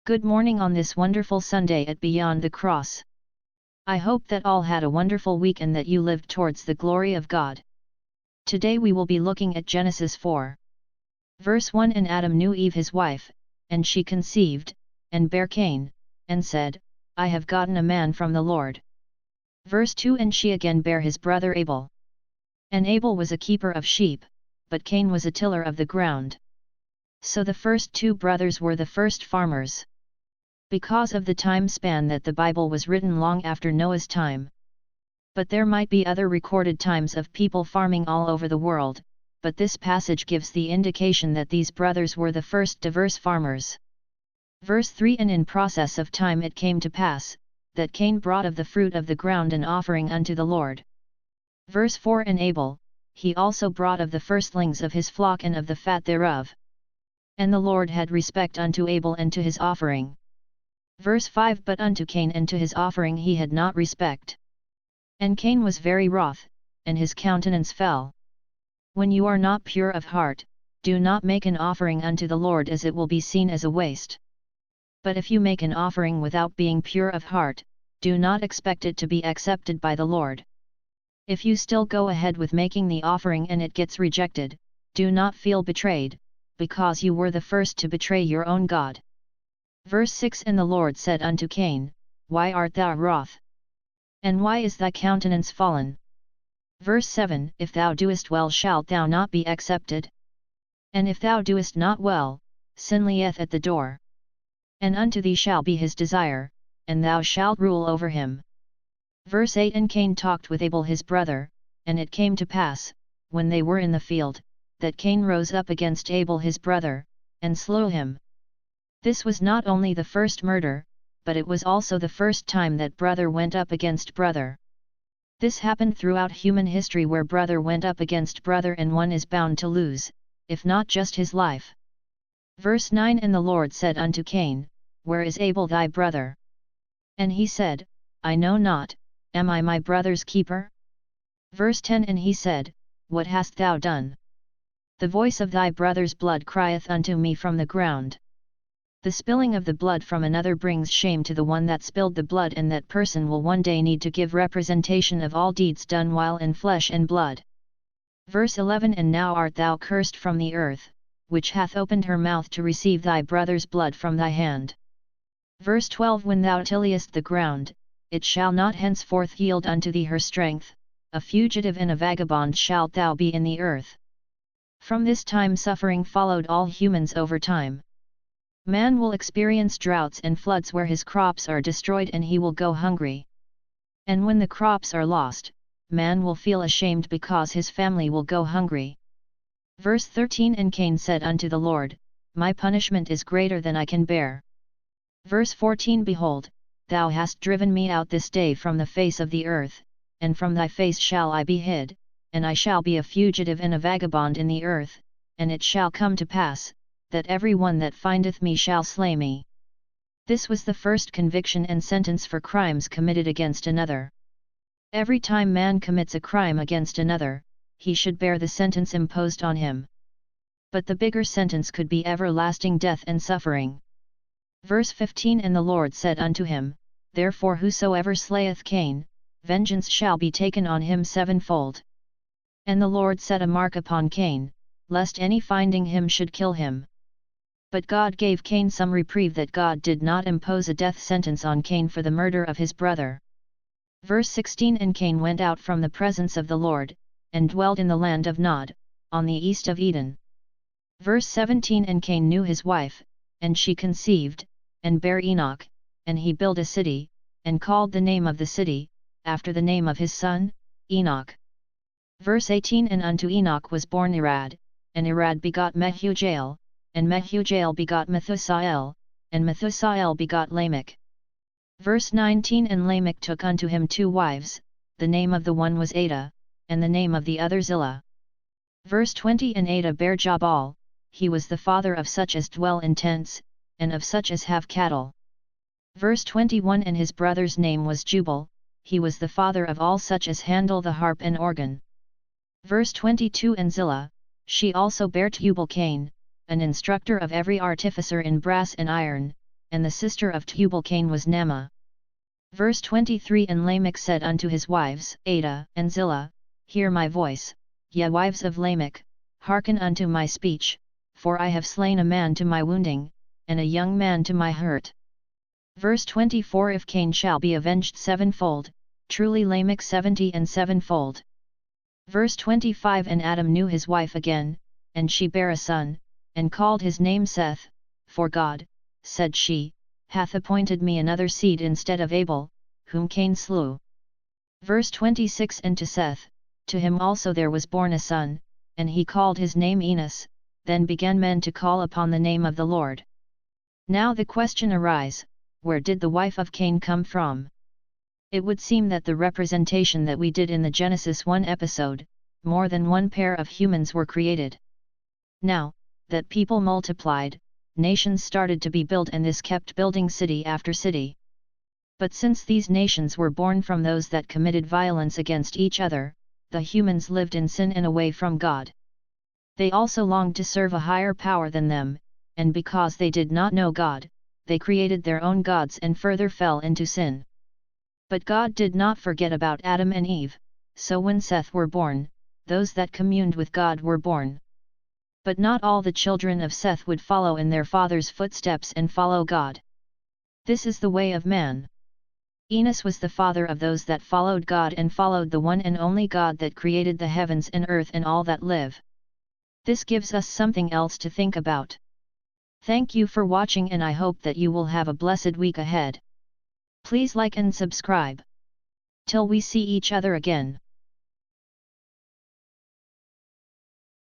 Good morning on this wonderful Sunday at Beyond the Cross. I hope that all had a wonderful week and that you lived towards the glory of God. Today we will be looking at Genesis 4. Verse 1. And Adam knew Eve his wife, and she conceived, and bare Cain, and said, I have gotten a man from the Lord. Verse 2. And she again bare his brother Abel. And Abel was a keeper of sheep, but Cain was a tiller of the ground. So the first two brothers were the first farmers. Because of the time span that the Bible was written long after Noah's time. But there might be other recorded times of people farming all over the world, but this passage gives the indication that these brothers were the first diverse farmers. Verse 3. And in process of time it came to pass, that Cain brought of the fruit of the ground an offering unto the Lord. Verse 4. And Abel, he also brought of the firstlings of his flock and of the fat thereof. And the Lord had respect unto Abel and to his offering. Verse 5. But unto Cain and to his offering he had not respect. And Cain was very wroth, and his countenance fell. When you are not pure of heart, do not make an offering unto the Lord, as it will be seen as a waste. But if you make an offering without being pure of heart, do not expect it to be accepted by the Lord. If you still go ahead with making the offering and it gets rejected, do not feel betrayed, because you were the first to betray your own God. Verse 6. And the Lord said unto Cain, Why art thou wroth? And why is thy countenance fallen? Verse 7. If thou doest well, shalt thou not be accepted? And if thou doest not well, sin lieth at the door. And unto thee shall be his desire, and thou shalt rule over him. Verse 8. And Cain talked with Abel his brother, and it came to pass, when they were in the field, that Cain rose up against Abel his brother, and slew him. This was not only the first murder, but it was also the first time that brother went up against brother. This happened throughout human history, where brother went up against brother and one is bound to lose, if not just his life. Verse 9. And the Lord said unto Cain, Where is Abel thy brother? And he said, I know not, am I my brother's keeper? Verse 10. And he said, What hast thou done? The voice of thy brother's blood crieth unto me from the ground. The spilling of the blood from another brings shame to the one that spilled the blood, and that person will one day need to give representation of all deeds done while in flesh and blood. Verse 11. And now art thou cursed from the earth, which hath opened her mouth to receive thy brother's blood from thy hand. Verse 12. When thou tillest the ground, it shall not henceforth yield unto thee her strength, a fugitive and a vagabond shalt thou be in the earth. From this time suffering followed all humans over time. Man will experience droughts and floods where his crops are destroyed and he will go hungry. And when the crops are lost, man will feel ashamed because his family will go hungry. Verse 13. And Cain said unto the Lord, My punishment is greater than I can bear. Verse 14. Behold, thou hast driven me out this day from the face of the earth, and from thy face shall I be hid, and I shall be a fugitive and a vagabond in the earth, and it shall come to pass, that every one that findeth me shall slay me. This was the first conviction and sentence for crimes committed against another. Every time man commits a crime against another, he should bear the sentence imposed on him. But the bigger sentence could be everlasting death and suffering. Verse 15. And the Lord said unto him, Therefore whosoever slayeth Cain, vengeance shall be taken on him sevenfold. And the Lord set a mark upon Cain, lest any finding him should kill him. But God gave Cain some reprieve, that God did not impose a death sentence on Cain for the murder of his brother. Verse 16. And Cain went out from the presence of the Lord, and dwelt in the land of Nod, on the east of Eden. Verse 17. And Cain knew his wife, and she conceived, and bare Enoch, and he built a city, and called the name of the city, after the name of his son, Enoch. Verse 18. And unto Enoch was born Irad, and Irad begot Mehujael, and Mehujael begot Methusael, and Methusael begot Lamech. Verse 19. And Lamech took unto him two wives, the name of the one was Adah, and the name of the other Zillah. Verse 20. And Adah bare Jabal, he was the father of such as dwell in tents, and of such as have cattle. Verse 21. And his brother's name was Jubal, he was the father of all such as handle the harp and organ. Verse 22. And Zillah, she also bare Tubal-Cain, an instructor of every artificer in brass and iron, and the sister of Tubal Cain was Naamah. Verse 23. And Lamech said unto his wives, Adah and Zillah, Hear my voice, ye wives of Lamech, hearken unto my speech, for I have slain a man to my wounding, and a young man to my hurt. Verse 24. If Cain shall be avenged sevenfold, truly Lamech 70 and sevenfold. Verse 25. And Adam knew his wife again, and she bare a son, and called his name Seth, for God, said she, hath appointed me another seed instead of Abel, whom Cain slew. Verse 26. And to Seth, to him also there was born a son, and he called his name Enos. Then began men to call upon the name of the Lord. Now the question arise, where did the wife of Cain come from? It would seem that the representation that we did in the Genesis 1 episode, more than one pair of humans were created. Now, that people multiplied, nations started to be built, and this kept building city after city. But since these nations were born from those that committed violence against each other, the humans lived in sin and away from God. They also longed to serve a higher power than them, and because they did not know God, they created their own gods and further fell into sin. But God did not forget about Adam and Eve, so when Seth were born, those that communed with God were born. But not all the children of Seth would follow in their father's footsteps and follow God. This is the way of man. Enos was the father of those that followed God and followed the one and only God that created the heavens and earth and all that live. This gives us something else to think about. Thank you for watching, and I hope that you will have a blessed week ahead. Please like and subscribe. Till we see each other again.